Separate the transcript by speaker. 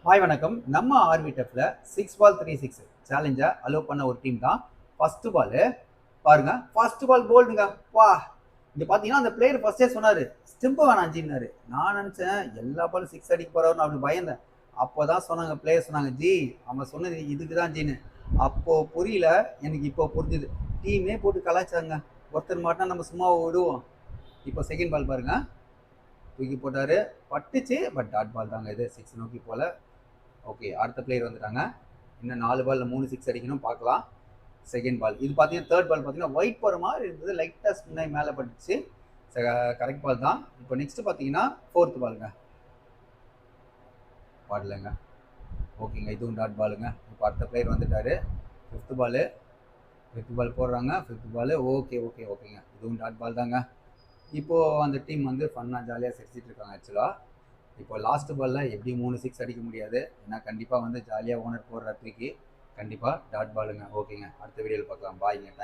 Speaker 1: Hi வணக்கம். நம்ம ஆர்பிட்டஃப்ல 6 பால் 3 6 சேலஞ்சை அலோவ் பண்ண ஒரு டீம் தான். ஃபர்ஸ்ட் பால் பாருங்க, ஃபர்ஸ்ட் பால் போல்டுங்க. வா, இங்க பாத்தீங்கன்னா அந்த பிளேயர் ஃபர்ஸ்டே சொன்னாரு ஸ்டிம்பு வேணாம் ஜின்னாரு. நான் நினைச்சேன் எல்லா பாலும் சிக்ஸ் அடிக்க போறவர்னு அப்படி பயந்தேன். அப்போதான் சொன்னாங்க பிளேயர் சொன்னாங்க ஜி அவன் சொன்னது இதுக்கு தான் ஜின்னு. அப்போ புரியல, எனக்கு இப்போ புரிஞ்சுது. டீமே போட்டு கலாய்ச்சாங்க. ஒருத்தர் மாட்டா நம்ம சும்மா விடுவோம். இப்போ செகண்ட் பால் பாருங்க, தூக்கி போட்டாரு, பட்டுச்சு. பட் டாட் பால் தாங்க, இது சிக்ஸ் நோக்கி போல. ஓகே, அடுத்த பிளேயர் வந்துட்டாங்க. இன்னும் 4 பால்ல 3 சிக்ஸ் அடிக்கணும், பார்க்கலாம். செகண்ட் பால் இது பார்த்தீங்கன்னா தேர்ட் பால் பார்த்தீங்கன்னா ஒயிட் போகிற மாதிரி இருந்தது, லைட்டாக ஸ்பின்னாகி மேலே பட்டுச்சு. கரெக்ட் பால் தான். இப்போ நெக்ஸ்ட் பார்த்தீங்கன்னா ஃபோர்த் பாலுங்க, பாடலைங்க. ஓகேங்க, இதுவும் டாட் பாலுங்க. இப்போ அடுத்த பிளேயர் வந்துட்டாரு. ஃபிஃப்த் பால் போடுறாங்க. ஃபிஃப்த் பால் ஓகே ஓகே ஓகேங்க, இதுவும் டாட் பால் தாங்க. இப்போது அந்த டீம் வந்து ஃபன்னாக ஜாலியாக சிரிச்சிட்டு இருக்காங்க ஆக்சுவலாக. இப்போ லாஸ்ட் பாலில் எப்படி 3 சிக்ஸ் அடிக்க முடியாது, ஏன்னா கண்டிப்பாக வந்து ஜாலியாக ஓனர் போடுற தூக்கி கண்டிப்பாக டாட் பாலுங்க. ஓகேங்க, அடுத்த வீடியோவில் பார்க்கலாம். பாய்ங்க. தேங்க்ஸ்.